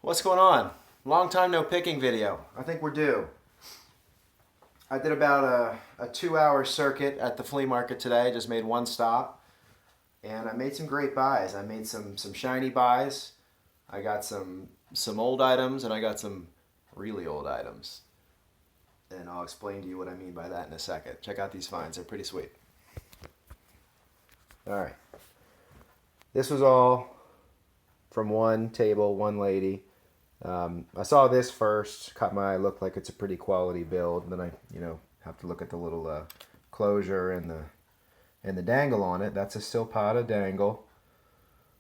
What's going on? Long time no picking video. I think we're due. I did about a 2 hour circuit at the flea market today. Just made one stop. And I made some great buys. I made some shiny buys. I got some old items and I got some really old items. And I'll explain to you what I mean by that in a second. Check out these finds. They're pretty sweet. Alright. This was all from one table, one lady. I saw this first, caught my eye, looked like it's a pretty quality build. And then I, have to look at the little closure and the dangle on it. That's a Silpada dangle,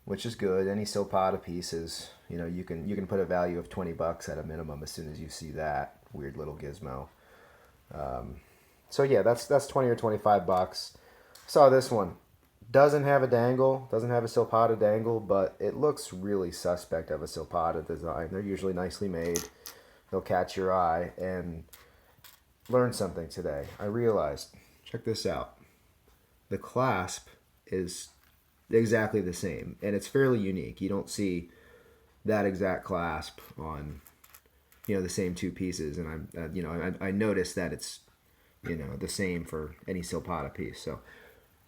which is good. Any Silpada pieces, you can put a value of $20 at a minimum as soon as you see that weird little gizmo. So yeah, that's 20 or $25. Saw this one. Doesn't have a dangle, doesn't have a Silpada dangle, but it looks really suspect of a Silpada design. They're usually nicely made. They'll catch your eye. And learned something today. I realized, check this out. The clasp is exactly the same, and it's fairly unique. You don't see that exact clasp on, the same two pieces. And I noticed that it's, the same for any Silpada piece. So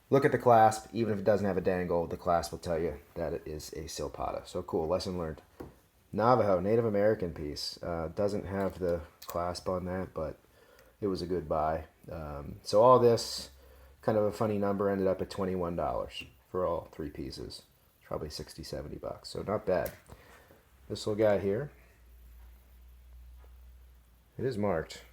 look at the clasp. Even if it doesn't have a dangle, the clasp will tell you that it is a Silpada. So cool, lesson learned. Navajo, Native American piece. Doesn't have the clasp on that, but it was a good buy. So all this, kind of a funny number, ended up at $21 for all three pieces. It's probably $60, $70. So not bad. This little guy here, it is marked.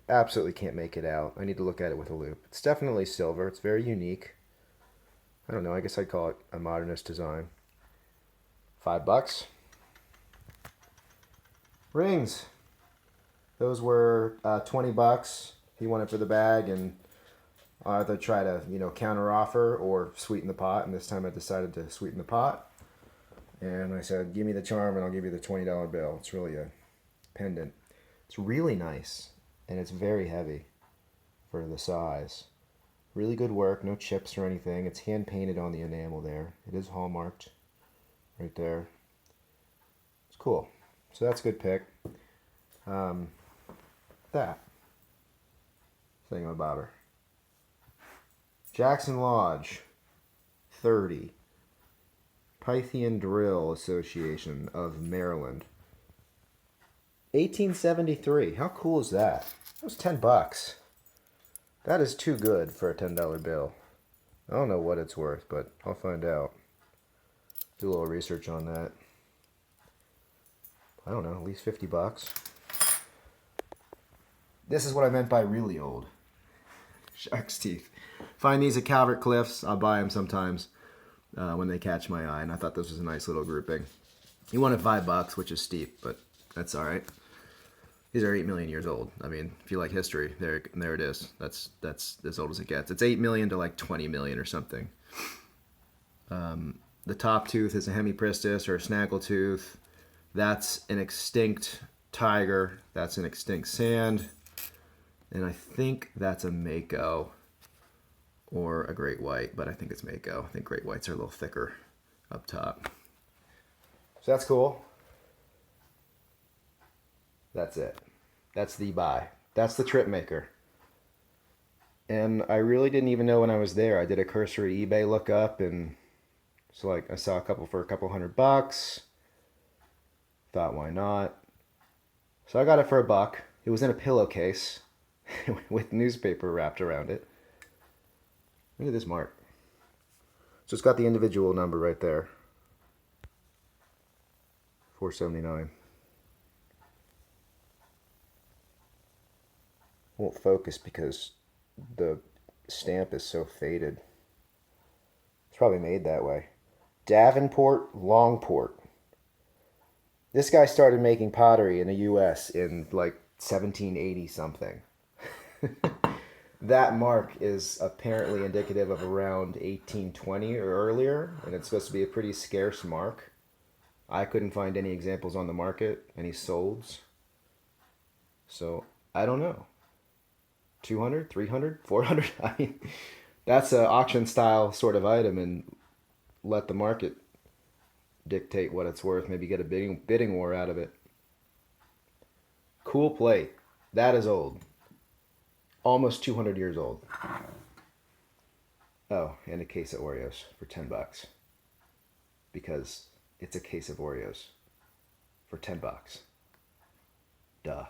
Absolutely can't make it out. I need to look at it with a loupe. It's definitely silver. It's very unique. I don't know. I guess I'd call it a modernist design. $5. Rings. Those were $20. He wanted for the bag, and I either try to counter offer or sweeten the pot. And this time I decided to sweeten the pot. And I said, give me the charm and I'll give you the $20 bill. It's really a pendant. It's really nice. And it's very heavy for the size. Really good work, no chips or anything. It's hand painted on the enamel there. It is hallmarked right there. It's cool. So that's a good pick. That thingamabobber. Jackson Lodge, 30. Pythian Drill Association of Maryland. 1873. How cool is that? That was $10. That is too good for a $10 bill. I don't know what it's worth, but I'll find out. Do a little research on that. I don't know, at least $50. This is what I meant by really old. Shark's teeth. Find these at Calvert Cliffs. I'll buy them sometimes when they catch my eye, and I thought this was a nice little grouping. He wanted $5, which is steep, but that's all right. These are 8 million years old. I mean, if you like history, there it is. That's as old as it gets. It's 8 million to like 20 million or something. The top tooth is a hemipristis or a snaggletooth. That's an extinct tiger. That's an extinct sand. And I think that's a mako or a great white, but I think it's mako. I think great whites are a little thicker up top. So that's cool. That's it. That's the buy. That's the trip maker. And I really didn't even know when I was there. I did a cursory eBay lookup, and so I saw a couple for a couple $100. Thought, why not? So I got it for $1. It was in a pillowcase with newspaper wrapped around it. Look at this mark. So it's got the individual number right there. $4.79. Won't focus because the stamp is so faded. It's probably made that way. Davenport Longport. This guy started making pottery in the US in like 1780 something. That mark is apparently indicative of around 1820 or earlier, and it's supposed to be a pretty scarce mark. I couldn't find any examples on the market, any solds. So I don't know. 200, 300, 400. I mean, that's an auction style sort of item, and let the market dictate what it's worth. Maybe get a bidding war out of it. Cool plate. That is old. Almost 200 years old. Oh, and a case of Oreos for $10. Because it's a case of Oreos for $10. Duh.